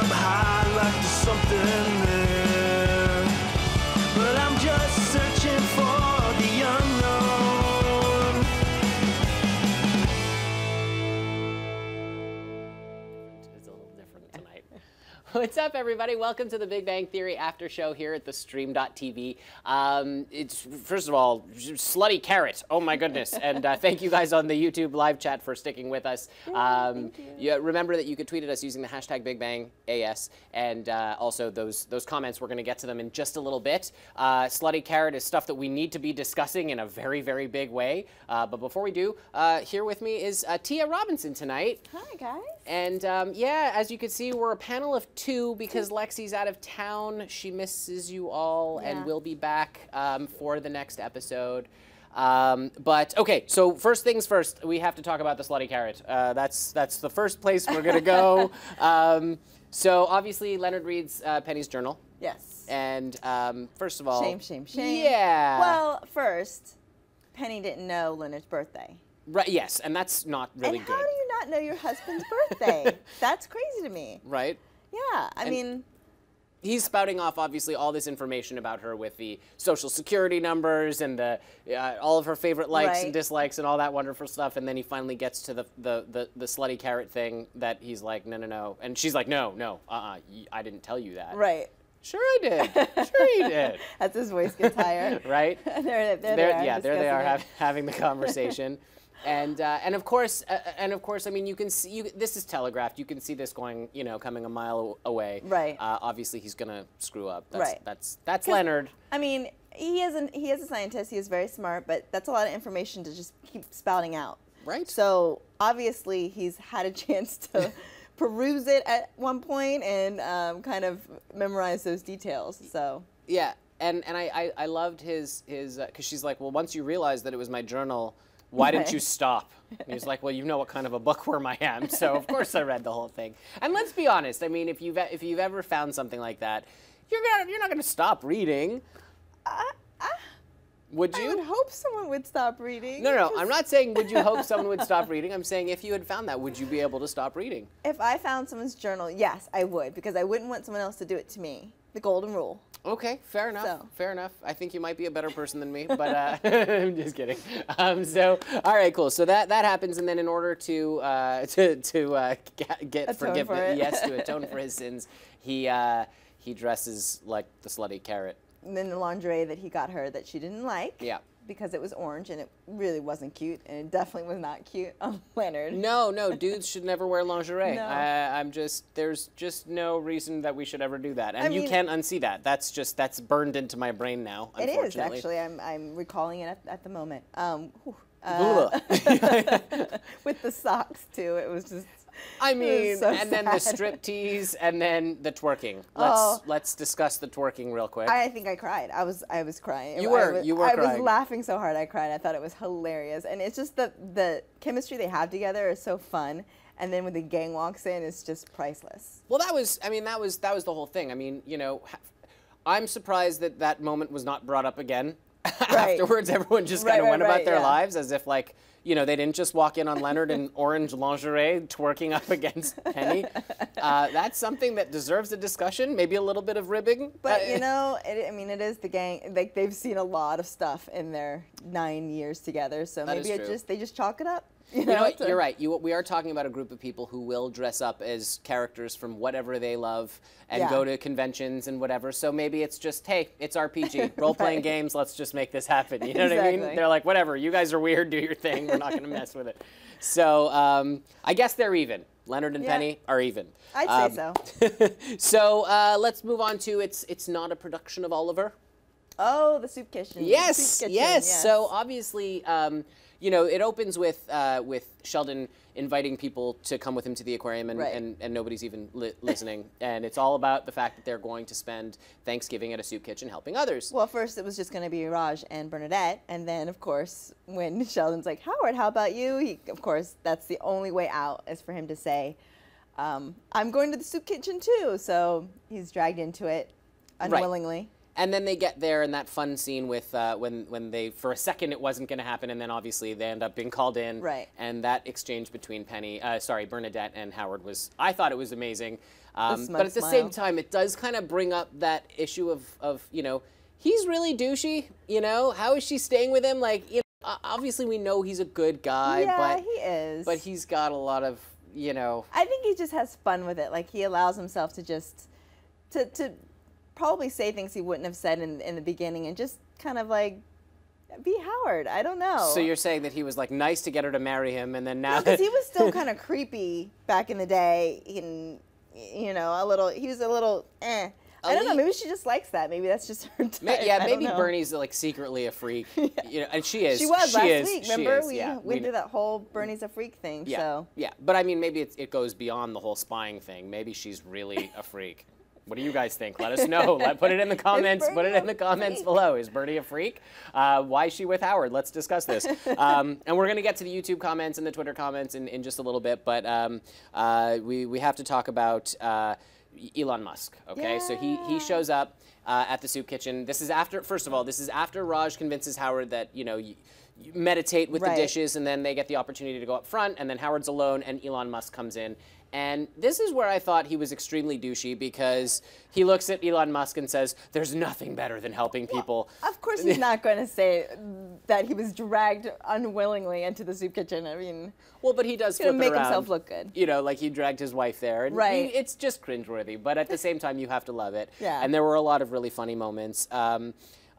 up high like there's something there, but I'm just searching for the unknown. It's a little different tonight. What's up, everybody? Welcome to the Big Bang Theory after show here at theStream.tv. It's, first of all, slutty carrot. Oh, my goodness. And thank you guys on the YouTube live chat for sticking with us. Thank you. Yeah, remember that you could tweet at us using the hashtag BigBangAS. And also, those comments, we're going to get to them in just a little bit. Slutty carrot is stuff that we need to be discussing in a very, very big way. But before we do, here with me is Tia Robinson tonight. Hi, guys. And yeah, as you can see, we're a panel of two because Lexi's out of town. She misses you all and will be back for the next episode. But okay, so first things first, we have to talk about the slutty carrot. That's the first place we're gonna go. So obviously Leonard reads Penny's journal. Yes. And first of all, shame, shame, shame. Yeah. Well, first, Penny didn't know Leonard's birthday. Right. Yes, and that's not really and good. how do you not know your husband's birthday? That's crazy to me. Right. Yeah. I mean, he's spouting off, obviously, all this information about her with the social security numbers and the all of her favorite likes and dislikes and all that wonderful stuff. And then he finally gets to the slutty carrot thing that he's like, no, no, no. And she's like, no, I didn't tell you that. Right. Sure I did. Sure you did. As his voice gets higher. Right? there they are having the conversation. And of course, I mean, you can see this is telegraphed. You can see this going, coming a mile away. Right. Obviously, he's gonna screw up. Right. That's Leonard. I mean, he is a scientist. He is very smart, but that's a lot of information to just keep spouting out. Right. So obviously, he's had a chance to peruse it at one point and kind of memorize those details. So. Yeah. And I loved his because she's like, well, once you realize that it was my journal, why didn't you stop? And he's like, well, you know what kind of a bookworm I am, so of course I read the whole thing. And let's be honest, I mean, if you've ever found something like that, you're not gonna stop reading. Would you? I would hope someone would stop reading. No, I'm not saying would you hope someone would stop reading. I'm saying if you had found that, would you be able to stop reading? If I found someone's journal, yes, I would, because I wouldn't want someone else to do it to me. The golden rule. Okay, fair enough. So. Fair enough. I think you might be a better person than me, but I'm just kidding. So, all right, cool. So that happens, and then in order to get forgiveness, yes, to atone for his sins, he dresses like the slutty carrot. And then the lingerie that he got her that she didn't like. Yeah. Because it was orange and it really wasn't cute, and it definitely was not cute on Leonard. No, dudes should never wear lingerie. No. There's just no reason that we should ever do that, and you can't unsee that. That's burned into my brain now. It is actually. I'm recalling it at the moment. With the socks too, it was just. I mean, so and then the striptease, and then the twerking. Let's discuss the twerking real quick. I think I cried. I was crying. You were crying. I was laughing so hard I cried. I thought it was hilarious, and it's just the chemistry they have together is so fun. And then when the gang walks in, it's just priceless. Well, that was the whole thing. I mean, I'm surprised that moment was not brought up again. Afterwards, everyone just kind of went about their lives as if like. They didn't just walk in on Leonard in orange lingerie twerking up against Penny. That's something that deserves a discussion, maybe a little bit of ribbing. But it is the gang. Like they've seen a lot of stuff in their 9 years together, so maybe they just chalk it up. You know what? You're right. We are talking about a group of people who will dress up as characters from whatever they love and go to conventions and whatever. So maybe it's just, hey, it's RPG, role-playing games. Let's just make this happen. You know what I mean? They're like, whatever. You guys are weird. Do your thing. We're not going to mess with it. So I guess they're even. Leonard and Penny are even. I'd say so. So let's move on to it's not a production of Oliver. Oh, the soup kitchen. Yes, the soup kitchen, yes. So obviously. It opens with Sheldon inviting people to come with him to the aquarium, and nobody's even listening. And it's all about the fact that they're going to spend Thanksgiving at a soup kitchen helping others. Well, first it was just going to be Raj and Bernadette, and then, of course, when Sheldon's like, Howard, how about you? Of course, that's the only way out is for him to say, I'm going to the soup kitchen too. So he's dragged into it unwillingly. And then they get there, and that fun scene with when they, for a second, it wasn't going to happen, and then obviously they end up being called in. Right. And that exchange between Bernadette and Howard I thought it was amazing. But at the same time, it does kind of bring up that issue of you know, he's really douchey. You know, how is she staying with him? Like, you know, obviously we know he's a good guy, yeah, he is. But he's got a lot of, you know. I think he just has fun with it. Like, he allows himself to just to probably say things he wouldn't have said in the beginning, and just kind of like be Howard. I don't know. So you're saying that he was like nice to get her to marry him, and then now because he was still kind of creepy back in the day. You know, he was a little eh. I don't know. Maybe she just likes that. Maybe that's just her type. Yeah, maybe Bernie's like secretly a freak. Yeah. You know, and she is. She was last week. Remember, we went through that whole Bernie's a freak thing. Yeah, so. Yeah, but I mean, maybe it goes beyond the whole spying thing. Maybe she's really a freak. What do you guys think? Let us know. Put it in the comments. Put it in the comments below. Is Bernie a freak? Why is she with Howard? Let's discuss this. And we're going to get to the YouTube comments and the Twitter comments in just a little bit. But we have to talk about Elon Musk. Okay, yeah. So he shows up at the soup kitchen. This is after. First of all, this is after Raj convinces Howard that you meditate with the dishes, and then they get the opportunity to go up front, and then Howard's alone, and Elon Musk comes in. And this is where I thought he was extremely douchey, because he looks at Elon Musk and says, there's nothing better than helping people. Well, of course he's not going to say that he was dragged unwillingly into the soup kitchen. I mean, well, but he does flip it around. Make himself look good. You know, like he dragged his wife there. And right. It's just cringeworthy, but at the same time, you have to love it. Yeah. And there were a lot of really funny moments.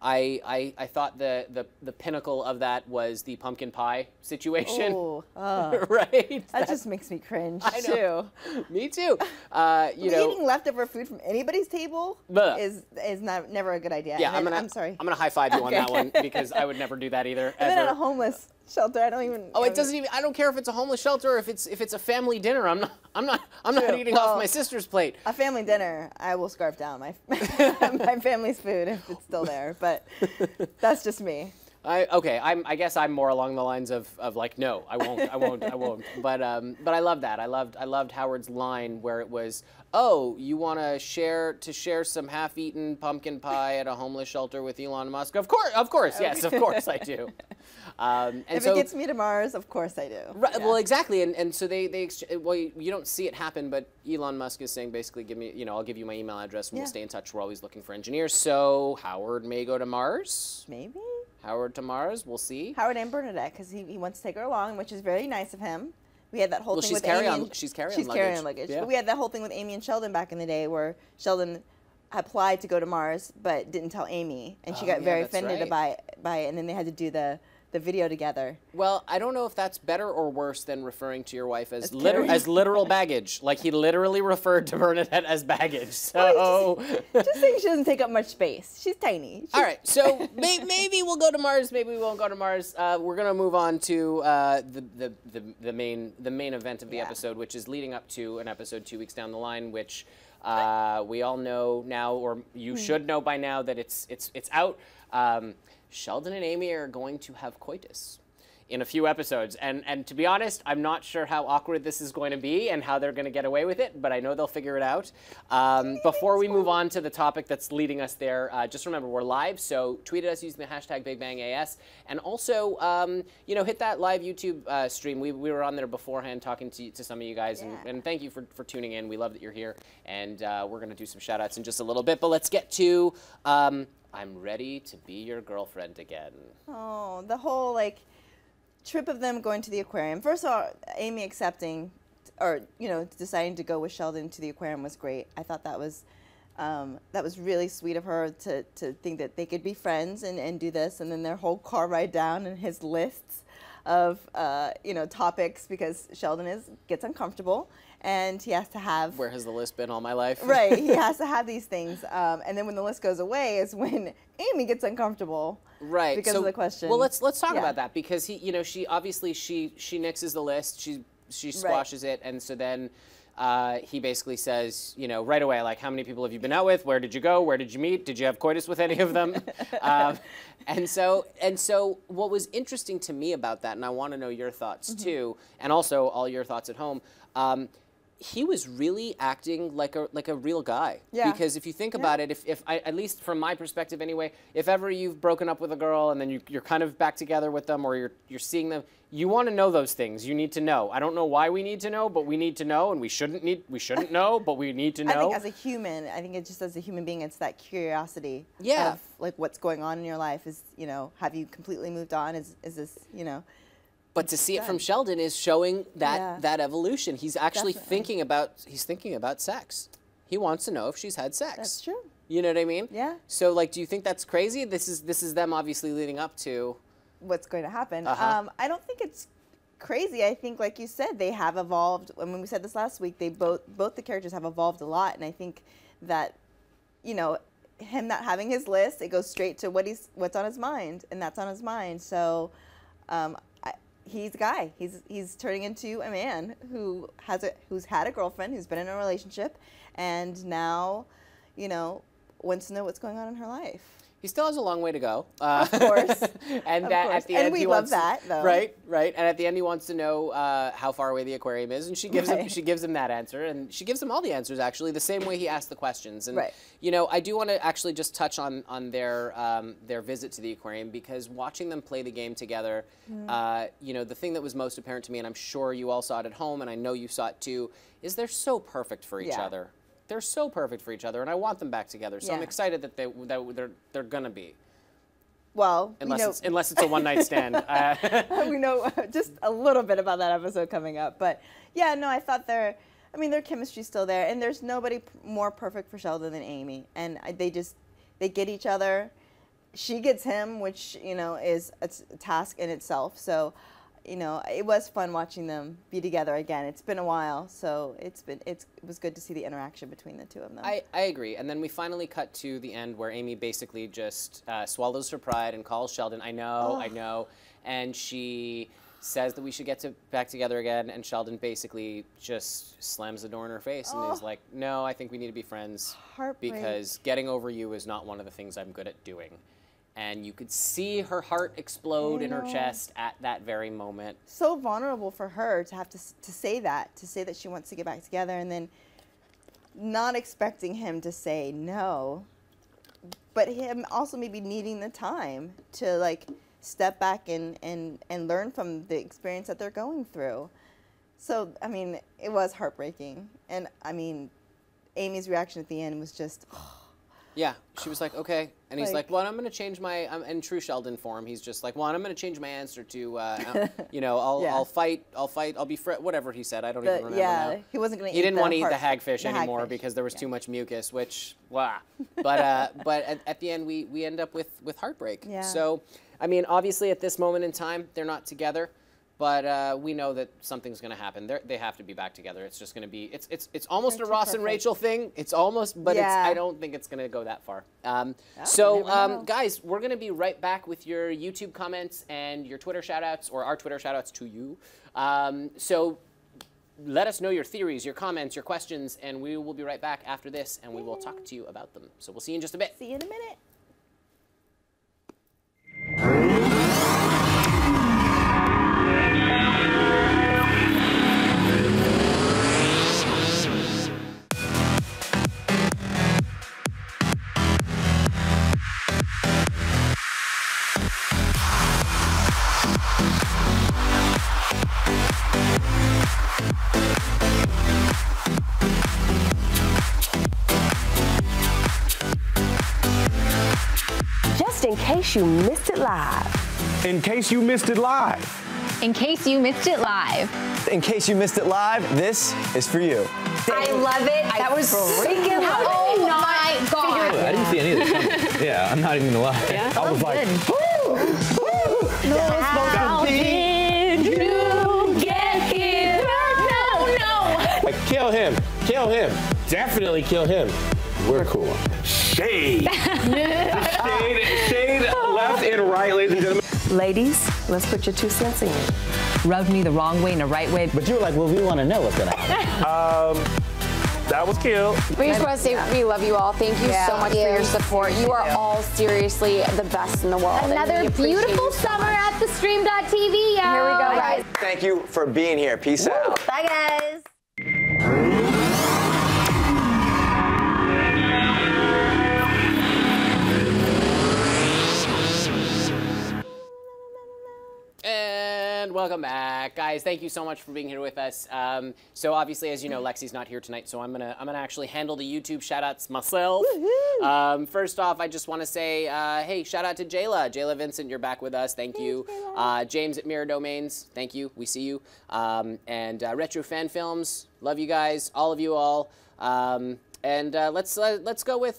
I thought the pinnacle of that was the pumpkin pie situation. Oh, right? That just makes me cringe, I know. too. Me too. Eating leftover food from anybody's table is never a good idea. Yeah, I'm sorry. I'm gonna high five you on that one, because I would never do that either. And then at a homeless shelter, I don't even. Oh, it doesn't even. I don't care if it's a homeless shelter or if it's a family dinner. I'm not eating off my sister's plate. A family dinner, I will scarf down my my family's food if it's still there. But that's just me. I guess I'm more along the lines of like, no, I won't. But I love that. I loved Howard's line where it was, oh, you want to share some half-eaten pumpkin pie at a homeless shelter with Elon Musk? Of course, yes, of course I do. And if it gets me to Mars, of course I do. Right, yeah. Well, exactly, and so well, you don't see it happen, but Elon Musk is saying basically, give me, I'll give you my email address and we'll stay in touch. We're always looking for engineers. So Howard may go to Mars. Maybe. Howard to Mars, we'll see. Howard and Bernadette, because he wants to take her along, which is very nice of him. We had that whole thing with Amy. She's carrying luggage. Yeah. But we had that whole thing with Amy and Sheldon back in the day, where Sheldon applied to go to Mars but didn't tell Amy, and she got very offended by it, and then they had to do the video together. Well, I don't know if that's better or worse than referring to your wife as literal baggage. Like, he literally referred to Bernadette as baggage. So just saying she doesn't take up much space. She's tiny. All right, so maybe we'll go to Mars. Maybe we won't go to Mars. We're gonna move on to the main event of the episode, which is leading up to an episode 2 weeks down the line, which we all know now, or you should know by now, that it's out. Sheldon and Amy are going to have coitus in a few episodes. And to be honest, I'm not sure how awkward this is going to be and how they're going to get away with it, but I know they'll figure it out. Before we move on to the topic that's leading us there, just remember, we're live, so tweet at us using the hashtag BigBangAS. And also, hit that live YouTube stream. We were on there beforehand talking to some of you guys, and thank you for tuning in. We love that you're here, and we're going to do some shout-outs in just a little bit, but let's get to... I'm ready to be your girlfriend again. Oh, the whole, trip of them going to the aquarium. First of all, Amy accepting, or, deciding to go with Sheldon to the aquarium was great. I thought that was really sweet of her to think that they could be friends and do this. And then their whole car ride down and his lists of, topics, because Sheldon gets uncomfortable. And he has to have... Where has the list been all my life? Right. He has to have these things. And then when the list goes away is when Amy gets uncomfortable. Right. Because of the question. Well, let's talk about that, because she nixes the list. She squashes it. And so then he basically says, right away, like, how many people have you been out with? Where did you go? Where did you meet? Did you have coitus with any of them? And so what was interesting to me about that, and I want to know your thoughts too, and also all your thoughts at home, he was really acting like a real guy. Yeah. Because if you think about it, if I, at least from my perspective anyway, if ever you've broken up with a girl and then you're kind of back together with them, or you're seeing them, you want to know those things. You need to know. I don't know why we need to know, but we need to know, and we shouldn't know, but we need to know. I think as a human, I think it's just as a human being, it's that curiosity. Yeah. Of like what's going on in your life. Is, you know, have you completely moved on? Is this, you know? But to see it from Sheldon is showing that that evolution. He's actually thinking about sex. He wants to know if she's had sex. That's true. You know what I mean? Yeah. So like, do you think that's crazy? This is them obviously leading up to what's going to happen. I don't think it's crazy. I think, like you said, they have evolved. When we said this last week, they both the characters have evolved a lot, and I think that, you know, him not having his list, it goes straight to what's on his mind, and that's on his mind. So. He's a guy. He's turning into a man who's had a girlfriend, who's been in a relationship, and now, you know, wants to know what's going on in her life. He still has a long way to go. Of course. And of that course. at the end we he love wants, that, though. Right. And at the end he wants to know how far away the aquarium is, and she gives him that answer, and she gives him all the answers actually, the same way he asked the questions. And you know, I do want to actually just touch on their visit to the aquarium, because watching them play the game together, you know, the thing that was most apparent to me, and I'm sure you all saw it at home, and I know you saw it too, is they're so perfect for each other. They're so perfect for each other, and I want them back together. So I'm excited that they're gonna be. Well, unless it's a one-night stand. We know just a little bit about that episode coming up, but yeah, no, I thought their chemistry's still there, and there's nobody more perfect for Sheldon than Amy, and they get each other. She gets him, which, you know, is a task in itself. So, you know, it was fun watching them be together again. It's been a while, so it was good to see the interaction between the two of them. I agree. And then we finally cut to the end where Amy basically just swallows her pride and calls Sheldon, I know, and she says that we should get back together again, and Sheldon basically just slams the door in her face and is like, no, I think we need to be friends. Heartbreak. Because getting over you is not one of the things I'm good at doing. And you could see her heart explode in her chest at that very moment. So vulnerable for her to have to say that she wants to get back together, and then not expecting him to say no, but him also maybe needing the time to like step back and learn from the experience that they're going through. So, I mean, it was heartbreaking. And I mean, Amy's reaction at the end was just, yeah, she was like, okay. And he's like, well, I'm going to change my, in true Sheldon form, he's just like, well, I'm going to change my answer to, you know, I'll fight, I'll be whatever he said. I don't even remember now. He wasn't going to eat He didn't want to eat the hagfish hagfish anymore because there was too much mucus, which, blah. But at the end, we end up with heartbreak. Yeah. So, I mean, obviously at this moment in time, they're not together. But we know that something's going to happen. They have to be back together. It's just going to be, it's almost a Ross and Rachel thing. It's almost, but I don't think it's going to go that far. Guys, we're going to be right back with your YouTube comments and your Twitter shout-outs, or our Twitter shout-outs to you. So let us know your theories, your comments, your questions, and we will be right back after this, and we will talk to you about them. So we'll see you in just a bit. See you in a minute. In case you missed it live. In case you missed it live. In case you missed it live. In case you missed it live, this is for you. I love it. That was freaking love. Oh my God. I didn't see any of this coming. Yeah, I'm not even gonna lie. Yeah, I was like, woo! How did you get here? No. like, kill him. Definitely kill him. We're cool. Shade. Shade left and right, ladies and gentlemen. Ladies, let's put your 2 cents in. Rubbed me the wrong way and the right way. but you were like, well, we want to know what's gonna happen. That was cute. We just want to say we love you all. Thank you so much for your support. You are all seriously the best in the world. Another beautiful summer at theStream.tv, y'all. Here we go, guys. Thank you for being here. Peace out. Bye, guys. welcome back, guys. Thank you so much for being here with us. So obviously, as you know, Lexi's not here tonight, so I'm gonna actually handle the YouTube shout-outs myself. First off, I just want to say, hey, shout out to Jayla Vincent, you're back with us. Thank you. James at Mirror Domains, thank you. We see you. And Retro Fan Films, love you guys, all of you all. And let's go with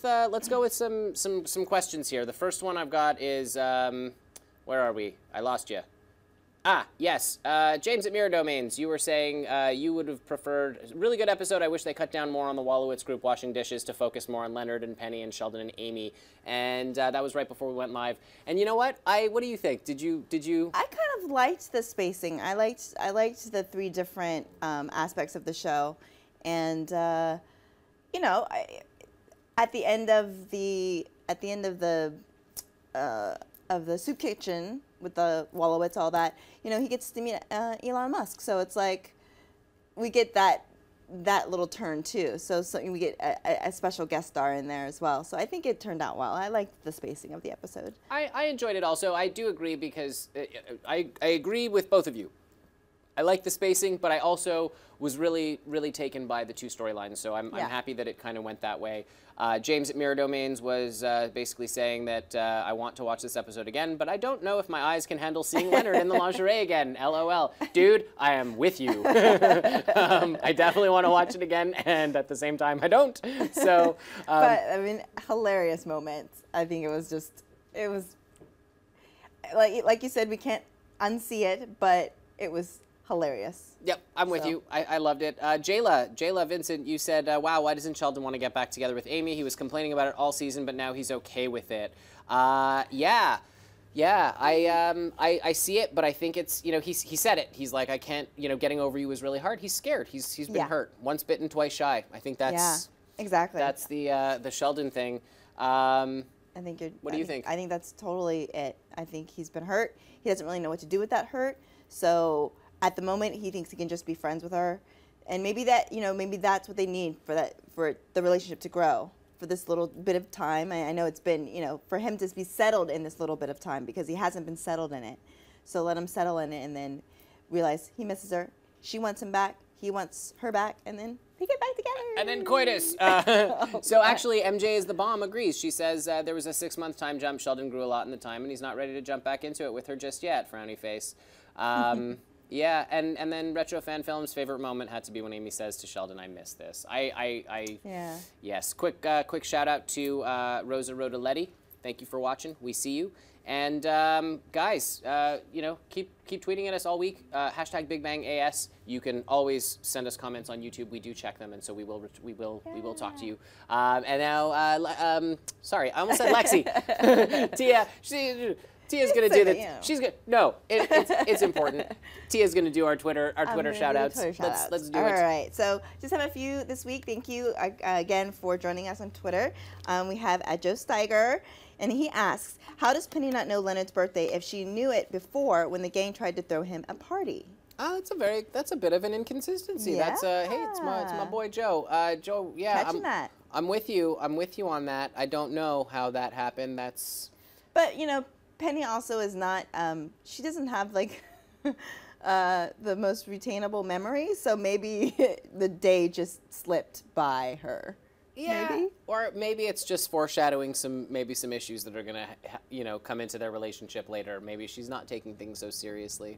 some questions here. The first one I've got is where are we? I lost you. Ah, yes. James at Mirror Domains, you were saying you would have preferred a really good episode. I wish they cut down more on the Wallowitz group washing dishes to focus more on Leonard and Penny and Sheldon and Amy. And that was right before we went live. And you know what? What do you think? Did you? I kind of liked the spacing. I liked the 3 different aspects of the show, and you know, at the end of the soup kitchen with the Wallowitz, all that, you know, he gets to meet Elon Musk. So it's like we get that little turn too. So we get a special guest star in there as well. So I think it turned out well. I liked the spacing of the episode. I enjoyed it also. I do agree because I agree with both of you. I like the spacing, but I also was really, really taken by the 2 storylines. So I'm happy that it kind of went that way. James at Mirror Domains was basically saying that I want to watch this episode again, but I don't know if my eyes can handle seeing Leonard in the lingerie again. LOL. Dude, I am with you. I definitely want to watch it again, and at the same time, I don't. So, but I mean, hilarious moments. I think it was like you said, we can't unsee it, but it was hilarious. Yep, I'm with you. I loved it. Jayla Vincent, you said, wow, why doesn't Sheldon want to get back together with Amy? He was complaining about it all season, but now he's okay with it. Yeah, I see it, but I think it's, you know, he said it. He's like, I can't, you know, getting over you is really hard. He's scared. He's been hurt. Once bitten, twice shy. I think that's exactly. That's the Sheldon thing. I think What do you think? I think that's totally it. I think he's been hurt. He doesn't really know what to do with that hurt. So at the moment, he thinks he can just be friends with her, and maybe that, you know, maybe that's what they need for the relationship to grow for this little bit of time. I know it's been, you know, for him to be settled in this little bit of time because he hasn't been settled in it. So let him settle in it and then realize he misses her. She wants him back. He wants her back, and then they get back together. And then coitus. So actually, MJ is the bomb agrees. She says there was a 6-month time jump. Sheldon grew a lot in the time, and he's not ready to jump back into it with her just yet. Frowny face. Yeah, and then Retro Fan Films' favorite moment had to be when Amy says to Sheldon, "I miss this." Yeah. Yes. Quick shout out to Rosa Rodaletti. Thank you for watching. We see you. And guys, you know, keep tweeting at us all week. Hashtag Big Bang AS. You can always send us comments on YouTube. We do check them, and so we will talk to you. And now, sorry, I almost said Lexi. Tia, Tia's gonna do that. She's good. No, it's important. Tia's gonna do our Twitter shout outs. Let's do it. All right. So just have a few this week. Thank you again for joining us on Twitter. We have Joe Steiger, and he asks, "How does Penny not know Leonard's birthday if she knew it before when the gang tried to throw him a party?" That's a bit of an inconsistency. Yeah. That's hey, it's my boy Joe. Joe, yeah, Catching that. I'm with you. I'm with you on that. I don't know how that happened. But you know, Penny also is not, she doesn't have like the most retainable memory, so maybe the day just slipped by her. Yeah. Maybe? Or maybe it's just foreshadowing some issues that are gonna, you know, come into their relationship later. Maybe she's not taking things so seriously.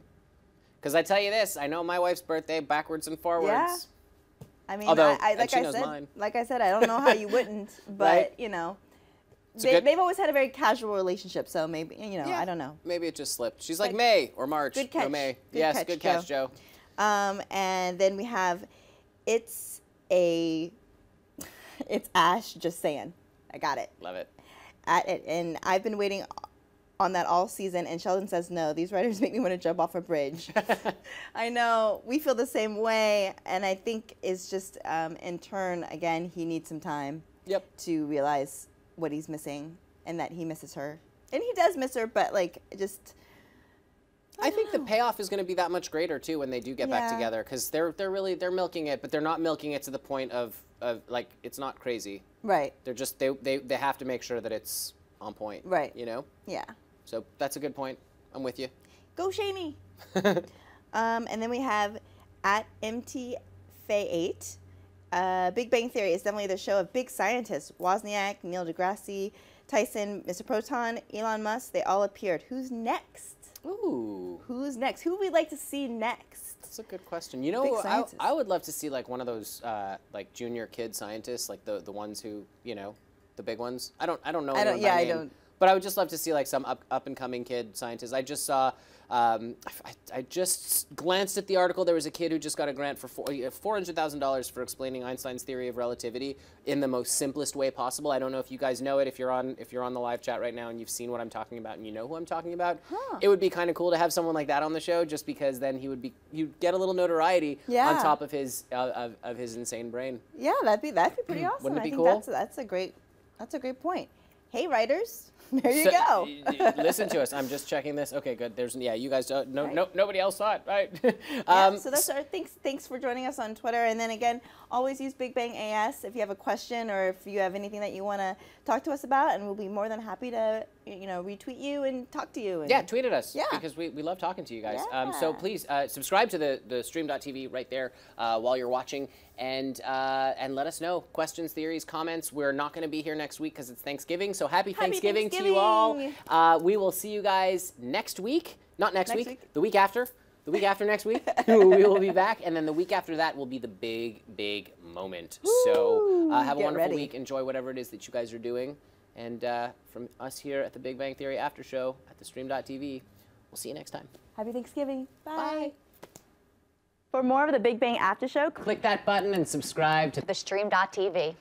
Because I tell you this, I know my wife's birthday backwards and forwards. Yeah. I mean, although, like I said, I don't know how you wouldn't, but right? you know. They've always had a very casual relationship, so maybe, you know, I don't know. Maybe it just slipped. She's like May or March. Good catch. No, May. Good catch, catch, Joe. And then we have, it's Ash just saying. I got it. Love it. And I've been waiting on that all season, and Sheldon says no. These writers make me want to jump off a bridge. I know. We feel the same way, and I think it's just, in turn, again, he needs some time to realize what he's missing and that he misses her. And he does miss her, but like just I think the payoff is going to be that much greater too when they do get back together, because they're milking it, but they're not milking it to the point of like it's not crazy. Right. They're just they have to make sure that it's on point. Right. You know? Yeah. So that's a good point. I'm with you. Go Shamey. And then we have at MTFay8. Big Bang Theory is definitely the show of big scientists. Wozniak, Neil deGrasse Tyson, Mr. Proton, Elon Musk, they all appeared. Who's next? Ooh. Who's next? Who would we like to see next? That's a good question. You know, I would love to see like one of those like junior kid scientists, like the ones who, you know, the big ones. I don't know. I don't. But I would just love to see like some up and coming kid scientists. I just saw. I just glanced at the article. There was a kid who just got a grant for $400,000 for explaining Einstein's theory of relativity in the most simplest way possible. I don't know if you guys know it. If you're on the live chat right now and you've seen what I'm talking about and you know who I'm talking about, it would be kind of cool to have someone like that on the show, just because then you'd get a little notoriety on top of his insane brain. Yeah, that'd be pretty awesome. Wouldn't it be I think cool? That's a great point. Hey, writers. There you go. Listen to us. I'm just checking this. Okay, good. You guys don't. Nobody else saw it, right? So that's our thanks for joining us on Twitter. And then again, always use Big Bang AS if you have a question or if you have anything that you want to talk to us about, and we'll be more than happy to retweet you and talk to you. And tweet at us. Yeah, because we love talking to you guys. So please subscribe to the stream.tv right there while you're watching, and let us know questions, theories, comments. We're not going to be here next week because it's Thanksgiving. So happy Thanksgiving to you all. We will see you guys next week. Not next week. The week after. The week after next week, we will be back, and then the week after that will be the big moment. Woo! So have a wonderful week. Enjoy whatever it is that you guys are doing. And from us here at the Big Bang Theory After Show at theStream.tv, we'll see you next time. Happy Thanksgiving. Bye. For more of the Big Bang After Show, click that button and subscribe to theStream.tv.